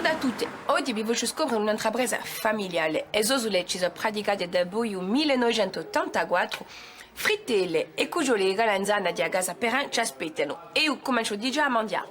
a tutti, oggi vi voglio scoprire un'intrapresa familiare. Esosule ci sono praticate da voi nel 1984. Frittelle e cugiole di galanzana di Agasa Perrin ci aspettano e io comincio già a mangiare.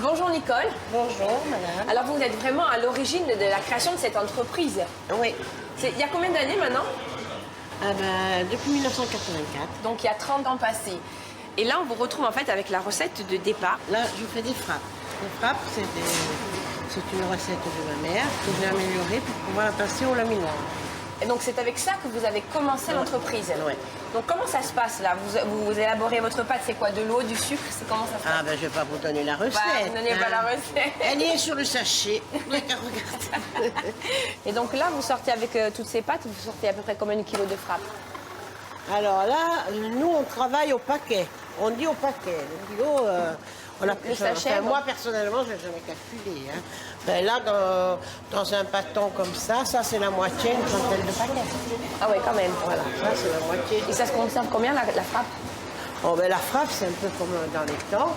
Bonjour Nicole. Bonjour, madame. Alors vous êtes vraiment à l'origine de la création de cette entreprise. Oui. Il y a combien d'années maintenant? Ah ben, depuis 1984. Donc il y a 30 ans passés. Et là on vous retrouve en fait avec la recette de départ. Là, je fais des frappes. Les frappes, c'est une recette de ma mère que j'ai améliorée pour pouvoir la passer au laminoir. Et donc c'est avec ça que vous avez commencé l'entreprise. Oui. Donc comment ça se passe là vous élaborez votre pâte, c'est quoi? De l'eau, du sucre? C'est comment ça se passe? Ah ben, je vais pas vous donner la recette. Bah, ne donnez pas la recette. Elle est sur le sachet. Regarde. Et donc là, vous sortez avec toutes ces pâtes, vous sortez à peu près combien de kilos de frappe? Alors là, nous, on travaille au paquet. On dit au paquet. Le kilo, on a plus. sachet, Enfin, donc. moi, personnellement, je n'ai jamais calculé. Hein. Ben là, dans un pâton comme ça c'est la moitié, une trentaine de paquets. Ah ouais, quand même. Voilà, ça, c'est la moitié. Et ça se conserve combien la frappe? Oh, ben, la frappe, c'est un peu comme dans les temps.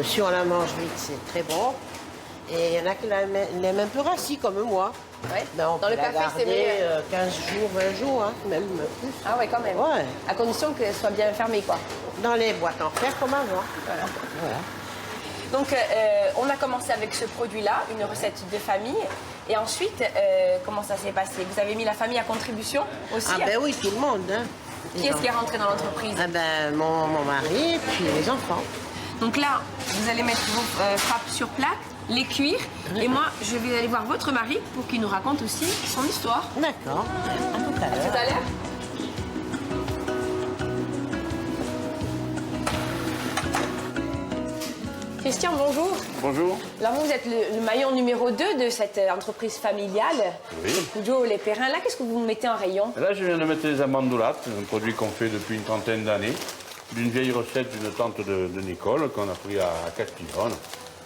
Si on la mange vite, c'est très bon. Et il y en a qui l'aiment un peu rassis, comme moi. Ouais. Ben, on Dans peut le la café, c'est garder mieux. 15 jours, 20 jours, hein, même plus. Ah ouais, quand même. Ouais. À condition qu'elle soit bien fermée, quoi. Dans les boîtes en fer, comme avant. Voilà. Donc, on a commencé avec ce produit-là, une recette de famille. Et ensuite, comment ça s'est passé? Vous avez mis la famille à contribution aussi? Ah ben oui, tout le monde. Hein. Qui est-ce qui est rentré dans l'entreprise? Ah ben, mon mari et puis les enfants. Donc là, vous allez mettre vos frappes sur plaque, les cuire. Et moi, je vais aller voir votre mari pour qu'il nous raconte aussi son histoire. D'accord. À tout à À l'heure. tout à l'heure. Christian, bonjour. Bonjour. Alors vous êtes le maillon numéro 2 de cette entreprise familiale. Oui. Cujo, les Perrins. Là, qu'est-ce que vous mettez en rayon? Là, je viens de mettre les amandoulates, un produit qu'on fait depuis une trentaine d'années, d'une vieille recette d'une tante de Nicole qu'on a pris à Castiglione,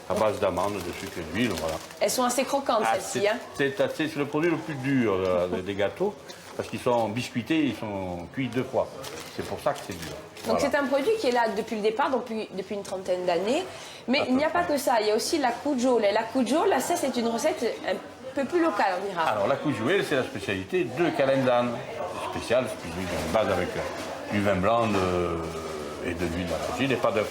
à base d'amandes, de sucre et d'huile, voilà. Elles sont assez croquantes, celles-ci. Hein? C'est le produit le plus dur des gâteaux, parce qu'ils sont biscuités, ils sont cuits 2 fois. C'est pour ça que c'est dur. Donc Voilà. c'est un produit qui est là depuis le départ, donc depuis une trentaine d'années. Mais il n'y a pas que ça, il y a aussi la Cujo. La Cujo, là, ça c'est une recette un peu plus locale, on dira. Alors, la coujoule, c'est la spécialité de Calendane. Spéciale, c'est une base avec du vin blanc et de l'huile d'arachide et pas d'œuf.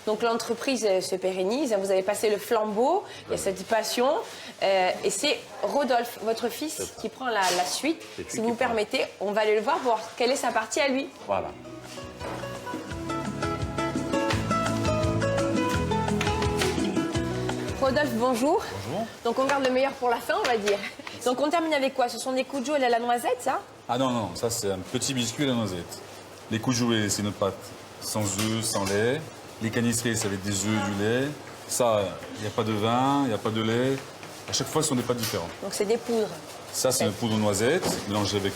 Donc l'entreprise se pérennise, vous avez passé le flambeau, il y a cette passion, et c'est Rodolphe, votre fils, qui prend la suite. C'est lui Si qui vous prend. permettez, on va aller le voir pour voir quelle est sa partie à lui. Voilà. Rodolphe, bonjour. Bonjour. Donc on garde le meilleur pour la fin, on va dire. Donc on termine avec quoi? Ce sont des Cujo à la noisette, ça? Ah non, non, ça c'est un petit biscuit à la noisette. Les coujoulés, c'est notre pâte sans œufs, sans lait. Les canistrés, c'est avec des œufs, du lait. Ça, il n'y a pas de vin, il n'y a pas de lait. À chaque fois, ce sont des pâtes différentes. Donc c'est des poudres. Ça, c'est une poudre de noisette mélangée avec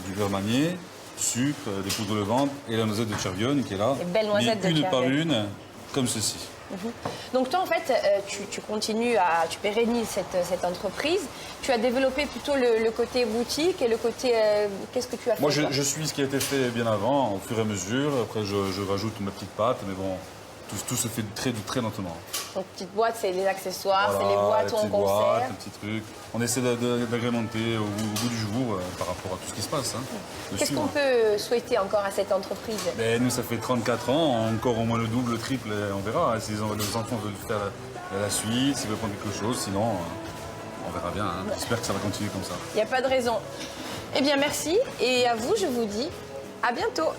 du beurre manié, du sucre, des poudres de levande et la noisette de Chervionne qui est là. Les belles noisettes mis de une par Chervionne. une, comme ceci. Donc toi, en fait, tu continues tu pérennises cette entreprise. Tu as développé plutôt le côté boutique et le côté... qu'est-ce que tu as fait? Moi, toi je suis ce qui a été fait bien avant, au fur et à mesure. Après, je rajoute ma petite pâte, mais bon, tout se fait très lentement. Donc petite boîte, c'est les accessoires, c'est les Voilà, boîtes où on petites boîtes, conserve. les petits trucs. On essaie d'agrémenter au bout du jour par rapport à tout ce qui se passe. Hein, Qu'est-ce dessus, qu'on hein. peut souhaiter encore à cette entreprise? Ben, nous, ça fait 34 ans, encore au moins le double, le triple, et on verra. Hein, si les enfants veulent faire la suite, s'ils veulent prendre quelque chose, sinon, on verra bien. Hein. J'espère que ça va continuer comme ça. Il n'y a pas de raison. Eh bien, merci. Et à vous, je vous dis à bientôt.